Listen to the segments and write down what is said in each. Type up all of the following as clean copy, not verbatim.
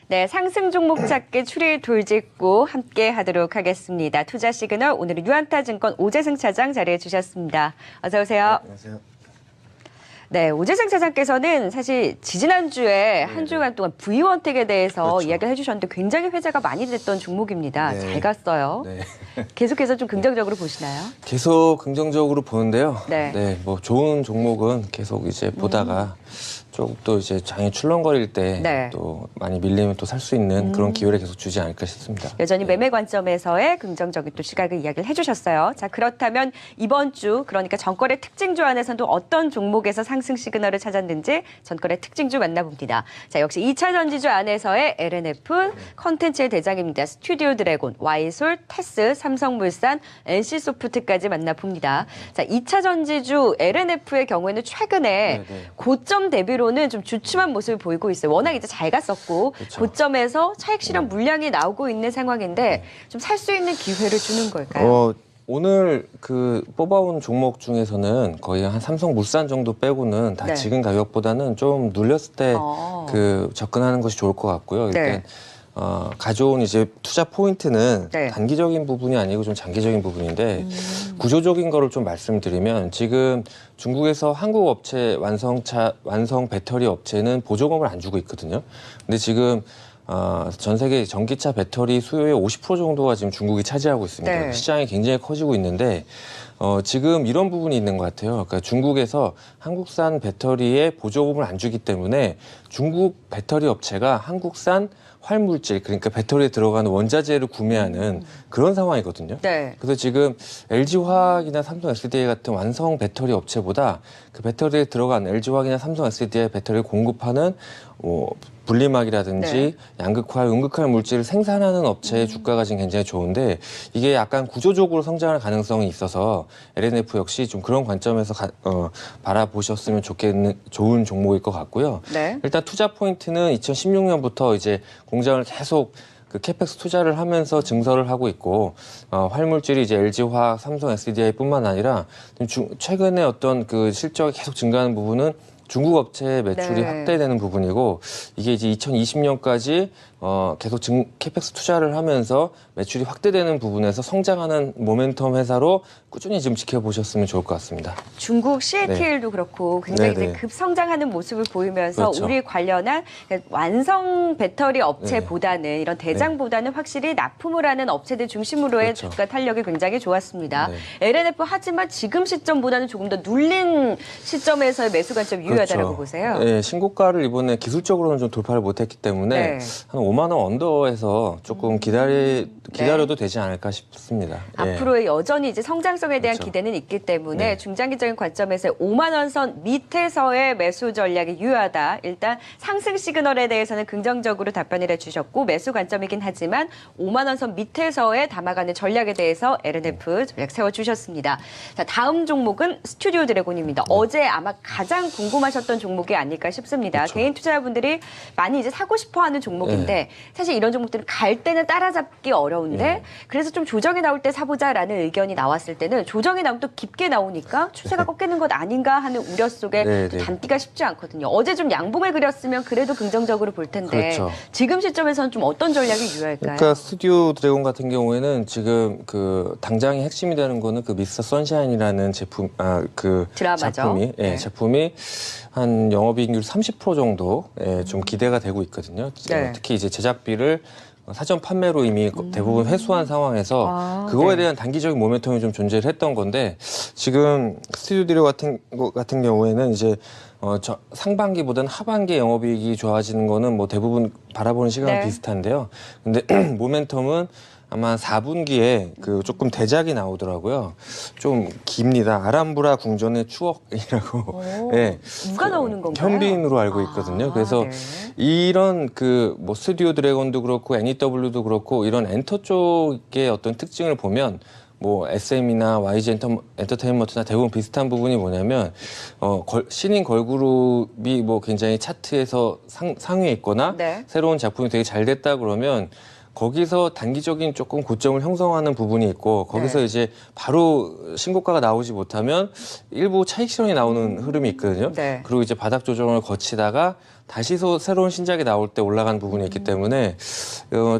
네, 상승 종목 찾기 추리 돌직구 함께 하도록 하겠습니다. 투자 시그널 오늘은 유안타증권 오재승 차장 자리해 주셨습니다. 어서 오세요. 안녕하세요. 네, 오재승 차장께서는 사실 지지난주에 한 주간 동안 V원택에 대해서 그렇죠. 이야기를 해주셨는데 굉장히 회자가 많이 됐던 종목입니다. 네. 잘 갔어요. 네. 계속해서 좀 긍정적으로 보시나요? 계속 긍정적으로 보는데요. 네. 뭐 좋은 종목은 계속 이제 보다가 조금 또 이제 장이 출렁거릴 때 네. 또 많이 밀리면 또 살 수 있는 그런 기회를 계속 주지 않을까 싶습니다. 여전히 매매 관점에서의 긍정적인 또 시각을 이야기를 해주셨어요. 자, 그렇다면 이번 주, 그러니까 전거래 특징주 안에서도 어떤 종목에서 상승 시그널을 찾았는지 전거래 특징주 만나봅니다. 자, 역시 2차 전지주 안에서의 LNF 컨텐츠의 대장입니다. 스튜디오 드래곤, 와이솔, 테스, 삼성물산, NC소프트까지 만나봅니다. 자, 2차 전지주 LNF의 경우에는 최근에 고점 대비로는 좀 주춤한 모습을 보이고 있어요. 워낙 이제 잘 갔었고 그렇죠. 고점에서 차익 실현 물량이 나오고 있는 상황인데 좀 살 수 있는 기회를 주는 걸까요? 오늘 그 뽑아온 종목 중에서는 거의 한 삼성물산 정도 빼고는 다 네. 지금 가격보다는 좀 눌렸을 때 그 접근하는 것이 좋을 것 같고요. 일단 네. 가져온 이제 투자 포인트는 네. 단기적인 부분이 아니고 좀 장기적인 부분인데 구조적인 거를 좀 말씀드리면 지금 중국에서 한국 업체 완성 배터리 업체는 보조금을 안 주고 있거든요. 근데 지금 전 세계 전기차 배터리 수요의 50% 정도가 지금 중국이 차지하고 있습니다. 네. 시장이 굉장히 커지고 있는데 지금 이런 부분이 있는 것 같아요. 그러니까 중국에서 한국산 배터리에 보조금을 안 주기 때문에 중국 배터리 업체가 한국산 활물질, 그러니까 배터리에 들어가는 원자재를 구매하는 그런 상황이거든요. 네. 그래서 지금 LG화학이나 삼성 SDI 같은 완성 배터리 업체보다 그 배터리에 들어간 LG화학이나 삼성 SDI 배터리를 공급하는 분리막이라든지 양극화, 음극화 물질을 생산하는 업체의 주가가 지금 굉장히 좋은데 이게 약간 구조적으로 성장할 가능성이 있어서 LNF 역시 좀 그런 관점에서 바라보셨으면 좋은 종목일 것 같고요. 네. 일단 투자 포인트는 2016년부터 이제 공장을 계속 그 캐펙스 투자를 하면서 증설을 하고 있고 활물질이 이제 LG화학, 삼성 SDI뿐만 아니라 최근에 어떤 그 실적이 계속 증가하는 부분은 중국 업체의 매출이 네. 확대되는 부분이고 이게 이제 2020년까지 계속 캐펙스 투자를 하면서 매출이 확대되는 부분에서 성장하는 모멘텀 회사로 꾸준히 지금 지켜보셨으면 좋을 것 같습니다. 중국 CATL도 그렇고 굉장히 이제 급성장하는 모습을 보이면서 그렇죠. 우리 관련한 완성 배터리 업체보다는 이런 대장보다는 확실히 납품을 하는 업체들 중심으로의 그렇죠. 주가 탄력이 굉장히 좋았습니다. 네. LNF 하지만 지금 시점보다는 조금 더 눌린 시점에서의 매수 관점 유효하다고 보세요. 네, 신고가를 이번에 기술적으로는 좀 돌파를 못했기 때문에 한 5만 원 언더에서 조금 기다려도 되지 않을까 싶습니다. 앞으로의 여전히 이제 성장성에 대한 그렇죠. 기대는 있기 때문에 네. 중장기적인 관점에서 5만 원 선 밑에서의 매수 전략이 유효하다. 일단 상승 시그널에 대해서는 긍정적으로 답변을 해주셨고 매수 관점이긴 하지만 5만 원 선 밑에서의 담아가는 전략에 대해서 LNF 전략 세워주셨습니다. 자, 다음 종목은 스튜디오 드래곤입니다. 어제 아마 가장 궁금하셨던 종목이 아닐까 싶습니다. 그렇죠. 개인 투자자분들이 많이 이제 사고 싶어하는 종목인데 사실 이런 종목들은 갈 때는 따라잡기 어려운데 그래서 좀 조정이 나올 때 사보자라는 의견이 나왔을 때는 조정이 나오면 또 깊게 나오니까 추세가 꺾이는 것 아닌가 하는 우려 속에 또 담기가 쉽지 않거든요. 어제 좀 양봉을 그렸으면 그래도 긍정적으로 볼 텐데 그렇죠. 지금 시점에서는 좀 어떤 전략이 유효할까요? 그러니까 스튜디오 드래곤 같은 경우에는 지금 그 당장의 핵심이 되는 거는 그 미스터 선샤인이라는 제품, 그 드라마죠. 제품이 한 영업이익률 30% 정도 좀 기대가 되고 있거든요. 네. 특히 이제 제작비를 사전 판매로 이미 대부분 회수한 상황에서 그거에 대한 단기적인 모멘텀이 좀 존재를 했던 건데 지금 스튜디오 같은 경우에는 이제 상반기보다는 하반기 영업이익이 좋아지는 거는 뭐 대부분 바라보는 시각은 비슷한데요. 근데 모멘텀은 아마 4분기에 그 조금 대작이 나오더라고요. 좀 깁니다. 아람브라 궁전의 추억이라고. 누가 나오는 건가요? 현빈으로 알고 있거든요. 그래서 이런 그 뭐 스튜디오 드래곤도 그렇고 NEW도 그렇고 이런 엔터 쪽의 어떤 특징을 보면 뭐 SM이나 YG 엔터테인먼트나 대부분 비슷한 부분이 뭐냐면 신인 걸그룹이 뭐 굉장히 차트에서 상위에 있거나 새로운 작품이 되게 잘 됐다 그러면 거기서 단기적인 조금 고점을 형성하는 부분이 있고 거기서 네. 이제 바로 신고가가 나오지 못하면 일부 차익 실현이 나오는 흐름이 있거든요. 네. 그리고 이제 바닥 조정을 거치다가 다시 새로운 신작이 나올 때 올라간 부분이 있기 때문에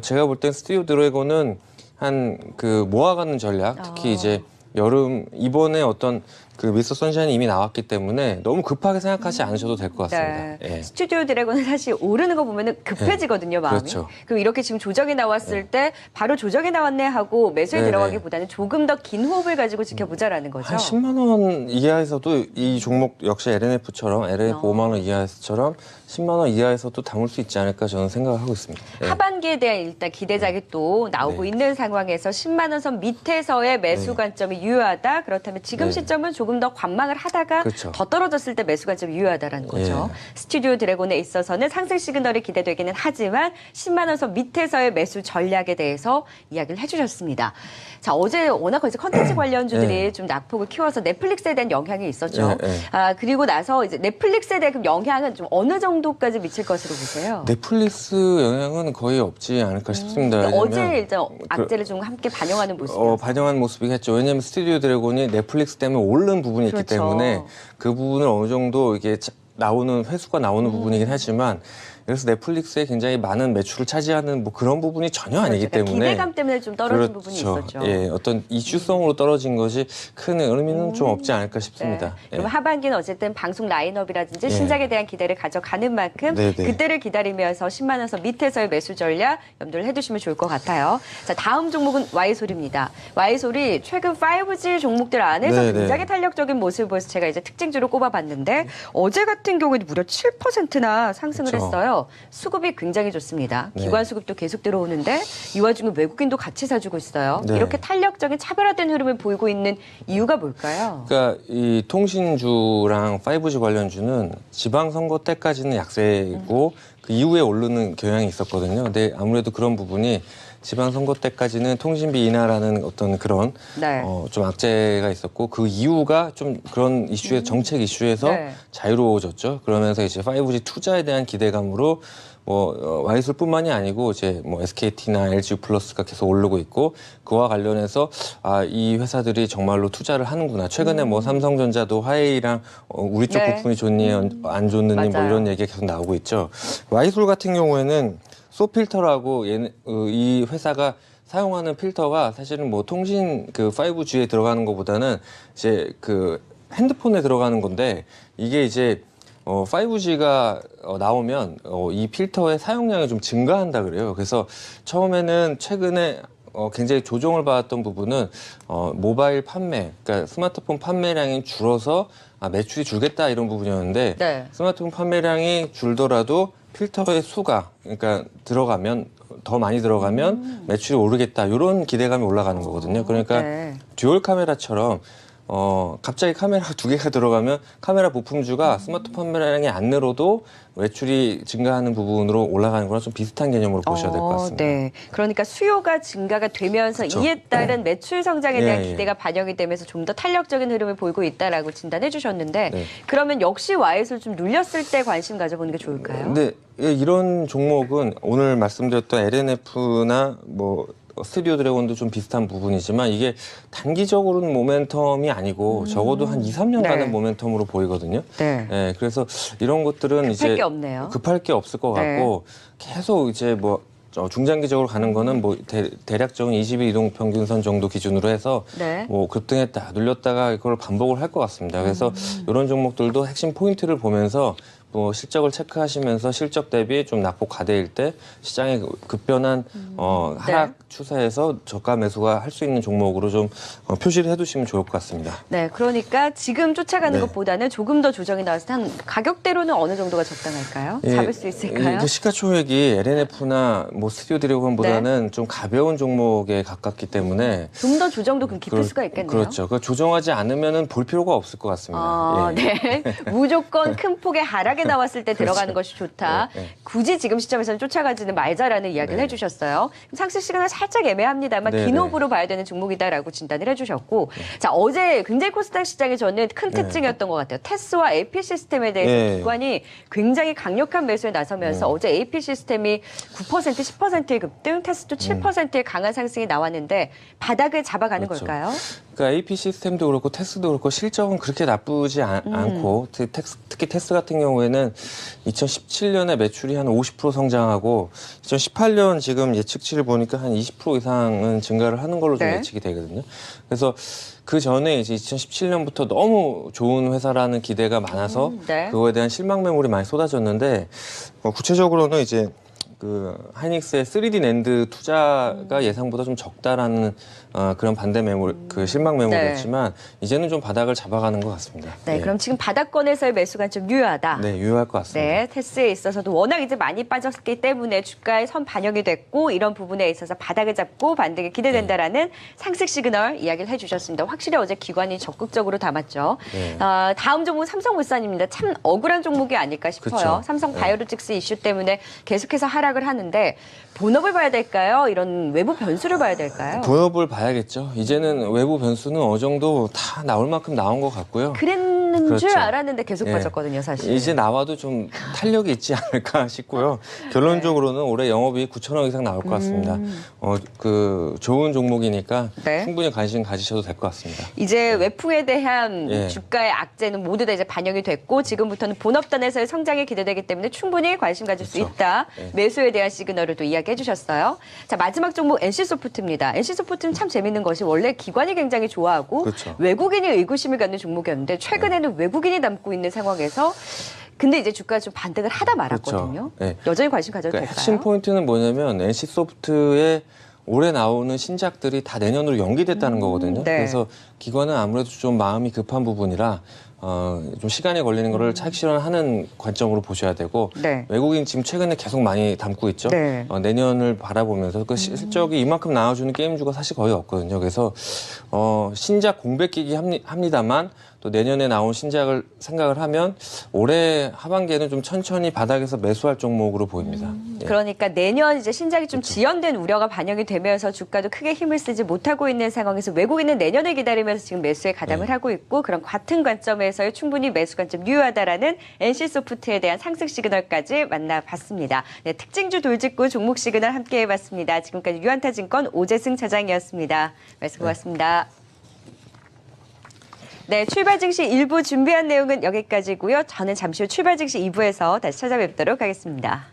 제가 볼 땐 스튜디오 드래곤은 한 그 모아가는 전략, 특히 이제 여름 이번에 어떤 그 미스터 선샤인이 이미 나왔기 때문에 너무 급하게 생각하지 않으셔도 될 것 같습니다. 네. 예. 스튜디오 드래곤은 사실 오르는 거 보면은 급해지거든요, 마음이. 그렇죠. 그럼 이렇게 지금 조정이 나왔을 때 바로 조정이 나왔네 하고 매수에 네네. 들어가기보다는 조금 더 긴 호흡을 가지고 지켜보자라는 거죠. 한 10만 원 이하에서도 이 종목 역시 LNF처럼 LNF 5만 원 이하에서처럼 10만 원 이하에서도 담을 수 있지 않을까 저는 생각을 하고 있습니다. 예. 하반기에 대한 일단 기대작이 또 나오고 네. 있는 상황에서 10만 원 선 밑에서의 매수 네. 관점이 유효하다. 그렇다면 지금 네. 시점은 조금 더 관망을 하다가 그렇죠. 더 떨어졌을 때 매수 관점이 유효하다라는 거죠. 예. 스튜디오 드래곤에 있어서는 상승 시그널이 기대되기는 하지만 10만 원 선 밑에서의 매수 전략에 대해서 이야기를 해주셨습니다. 자, 어제 워낙 이제 컨텐츠 관련주들이 예. 좀 낙폭을 키워서 넷플릭스에 대한 영향이 있었죠. 예, 예. 아, 그리고 나서 이제 넷플릭스에 대한 그럼 영향은 좀 어느 정도까지 미칠 것으로 보세요? 넷플릭스 영향은 거의 없지 않을까 싶습니다. 근데 왜냐면 어제 일단 악재를 좀 함께 반영하는 모습이었어요. 반영한 모습이겠죠. 왜냐하면 스튜디오 드래곤이 넷플릭스 때문에 오른 부분이 있기 그렇죠. 때문에 그 부분을 어느 정도 이게 나오는 회수가 나오는 부분이긴 하지만 그래서 넷플릭스에 굉장히 많은 매출을 차지하는 뭐 그런 부분이 전혀 아니기 그러니까 때문에 기대감 때문에 좀 떨어진 그렇죠. 부분이 있었죠. 예, 어떤 이슈성으로 떨어진 것이 큰 의미는 좀 없지 않을까 싶습니다. 네. 그럼 하반기는 어쨌든 방송 라인업이라든지 예. 신작에 대한 기대를 가져가는 만큼 네네. 그때를 기다리면서 10만 원 선 밑에서의 매수 전략 염두를 해두시면 좋을 것 같아요. 자, 다음 종목은 Y솔입니다. Y솔이 최근 5G 종목들 안에서 네네. 굉장히 탄력적인 모습을 보여서 제가 이제 특징주로 꼽아봤는데 어제 같은 경우에도 무려 7%나 상승을 그렇죠. 했어요. 수급이 굉장히 좋습니다. 네. 기관 수급도 계속 들어오는데 이 와중에 외국인도 같이 사주고 있어요. 네. 이렇게 탄력적인 차별화된 흐름을 보이고 있는 이유가 뭘까요? 그러니까 이 통신주랑 5G 관련주는 지방선거 때까지는 약세이고 그 이후에 오르는 경향이 있었거든요. 근데 아무래도 그런 부분이 지방선거 때까지는 통신비 인하라는 어떤 그런 네. 좀 악재가 있었고 그 이유가 좀 그런 이슈의 정책 이슈에서 네. 자유로워졌죠. 그러면서 이제 5G 투자에 대한 기대감으로 와이솔뿐만이 아니고 이제 뭐 SKT나 LG 플러스가 계속 오르고 있고 그와 관련해서 이 회사들이 정말로 투자를 하는구나. 최근에 뭐 삼성전자도 화웨이랑 우리 쪽 네. 부품이 좋니 안 좋느니 뭐 맞아요. 이런 얘기가 계속 나오고 있죠. 와이솔 같은 경우에는 소필터라고 이 회사가 사용하는 필터가 사실은 뭐 통신 그 5G에 들어가는 것보다는 이제 그 핸드폰에 들어가는 건데 이게 이제 5G가 나오면 이 필터의 사용량이 좀 증가한다 그래요. 그래서 처음에는 최근에 굉장히 조정을 받았던 부분은 모바일 판매, 그러니까 스마트폰 판매량이 줄어서 매출이 줄겠다 이런 부분이었는데 네. 스마트폰 판매량이 줄더라도 필터의 수가 그러니까 들어가면 더 많이 들어가면 매출이 오르겠다 이런 기대감이 올라가는 거거든요. 그러니까 네. 듀얼 카메라처럼 갑자기 카메라가 2개가 들어가면 카메라 부품주가 스마트폰 판매량이 안 늘어도 매출이 증가하는 부분으로 올라가는 거랑 좀 비슷한 개념으로 보셔야 될 것 같습니다. 네. 그러니까 수요가 증가가 되면서 그렇죠. 이에 따른 매출 성장에 대한 예. 기대가 반영이 되면서 좀 더 탄력적인 흐름을 보이고 있다라고 진단해 주셨는데 네. 그러면 역시 Y솔 좀 눌렸을 때 관심 가져보는 게 좋을까요? 근데 이런 종목은 오늘 말씀드렸던 LNF나 뭐 스튜디오 드래곤도 좀 비슷한 부분이지만 이게 단기적으로는 모멘텀이 아니고 적어도 한 2, 3년 네. 가는 모멘텀으로 보이거든요. 네. 네, 그래서 이런 것들은 급할 게 없네요. 급할 게 없을 것 네. 같고 계속 이제 뭐 중장기적으로 가는 거는 뭐 대략적인 20일 이동 평균선 정도 기준으로 해서 네. 뭐 급등했다 눌렸다가 이걸 반복을 할 것 같습니다. 그래서 이런 종목들도 핵심 포인트를 보면서 뭐 실적을 체크하시면서 실적 대비 좀 낙폭 과대일 때 시장의 급변한 하락 추세에서 저가 매수가 할 수 있는 종목으로 좀 표시를 해두시면 좋을 것 같습니다. 네, 그러니까 지금 쫓아가는 네. 것보다는 조금 더 조정이 나왔을 때 한 가격대로는 어느 정도가 적당할까요? 잡을 수 있을까요? 그 시가총액이 LNF나 뭐 스튜디오 드래곤보다는 네. 좀 가벼운 종목에 가깝기 때문에 좀 더 조정도 그럼 깊을 수가 있겠네요. 그렇죠. 그 조정하지 않으면은 볼 필요가 없을 것 같습니다. 예. 네. 무조건 큰 폭의 하락에 바닥에 나왔을 때 들어가는 것이 좋다. 네, 네. 굳이 지금 시점에서는 쫓아가지는 말자라는 이야기를 네. 해주셨어요. 상승 시그널 살짝 애매합니다만 네, 긴 네. 호흡으로 봐야 되는 종목이다라고 진단을 해주셨고, 자 어제 굉장히 코스닥 시장에 저는 큰 네. 특징이었던 것 같아요. 테스와 AP 시스템에 대해서 네. 기관이 굉장히 강력한 매수에 나서면서 네. 어제 AP 시스템이 9%, 10%의 급등, 테스도 7%의 강한 상승이 나왔는데 바닥을 잡아가는 그렇죠. 걸까요? 그러니까 AP 시스템도 그렇고 테스도 그렇고 실적은 그렇게 나쁘지 않고 특히 테스 같은 경우에는 2017년에 매출이 한 50% 성장하고 2018년 지금 예측치를 보니까 한 20% 이상은 증가를 하는 걸로 좀 네. 예측이 되거든요. 그래서 그 전에 이제 2017년부터 너무 좋은 회사라는 기대가 많아서 네. 그거에 대한 실망 매물이 많이 쏟아졌는데 구체적으로는 이제 그 하이닉스의 3D 낸드 투자가 예상보다 좀 적다라는 그런 반대 매물, 그 실망 매물이었지만 이제는 좀 바닥을 잡아가는 것 같습니다. 네, 예. 그럼 지금 바닥권에서의 매수가 좀 유효하다. 네, 유효할 것 같습니다. 네, 테스에 있어서도 워낙 이제 많이 빠졌기 때문에 주가에 선 반영이 됐고 이런 부분에 있어서 바닥을 잡고 반등이 기대된다라는 상승 시그널 이야기를 해주셨습니다. 확실히 어제 기관이 적극적으로 담았죠. 네. 다음 종목은 삼성물산입니다. 참 억울한 종목이 아닐까 싶어요. 그쵸. 삼성 네. 바이오로직스 이슈 때문에 계속해서 하락을 하는데 본업을 봐야 될까요? 이런 외부 변수를 봐야 될까요? 본업을 봐야겠죠. 이제는 외부 변수는 어느 정도 다 나올 만큼 나온 것 같고요. 그랬는 그렇죠. 줄 알았는데 계속 예. 빠졌거든요, 사실. 이제 나와도 좀 탄력이 있지 않을까 싶고요. 결론적으로는 올해 영업이익 9천억 이상 나올 것 같습니다. 그 좋은 종목이니까 네. 충분히 관심 가지셔도 될 것 같습니다. 이제 외풍에 대한 예. 주가의 악재는 모두 다 이제 반영이 됐고 지금부터는 본업단에서의 성장이 기대되기 때문에 충분히 관심 가질 수 그렇죠. 있다. 예. 매수에 대한 시그널을 또 이야기해 주셨어요. 자, 마지막 종목 NC소프트입니다. NC소프트는 참 재밌는 것이 원래 기관이 굉장히 좋아하고 그렇죠. 외국인이 의구심을 갖는 종목이었는데 최근에는 외국인이 담고 있는 상황에서 근데 이제 주가가 좀 반등을 하다 말았거든요. 그렇죠. 예. 여전히 관심 가져도 그러니까 될까요? 핵심 포인트는 뭐냐면 NC소프트의 올해 나오는 신작들이 다 내년으로 연기됐다는 거거든요. 네. 그래서 기관은 아무래도 좀 마음이 급한 부분이라 좀 시간이 걸리는 거를 차익 실현하는 관점으로 보셔야 되고 네. 외국인 지금 최근에 계속 많이 담고 있죠. 네. 내년을 바라보면서 그 실적이 이만큼 나와주는 게임주가 사실 거의 없거든요. 그래서 신작 공백기기 합니다만 또 내년에 나온 신작을 생각을 하면 올해 하반기에는 좀 천천히 바닥에서 매수할 종목으로 보입니다. 예. 그러니까 내년 이제 신작이 좀 그렇죠. 지연된 우려가 반영이 되면서 주가도 크게 힘을 쓰지 못하고 있는 상황에서 외국인은 내년을 기다리면서 지금 매수에 가담을 네. 하고 있고 그런 같은 관점에서의 충분히 매수 관점 유효하다라는 NC소프트에 대한 상승 시그널까지 만나봤습니다. 네, 특징주 돌직구 종목 시그널 함께 해봤습니다. 지금까지 유한타증권 오재승 차장이었습니다. 말씀 고맙습니다. 네, 출발 증시 1부 준비한 내용은 여기까지고요. 저는 잠시 후 출발 증시 2부에서 다시 찾아뵙도록 하겠습니다.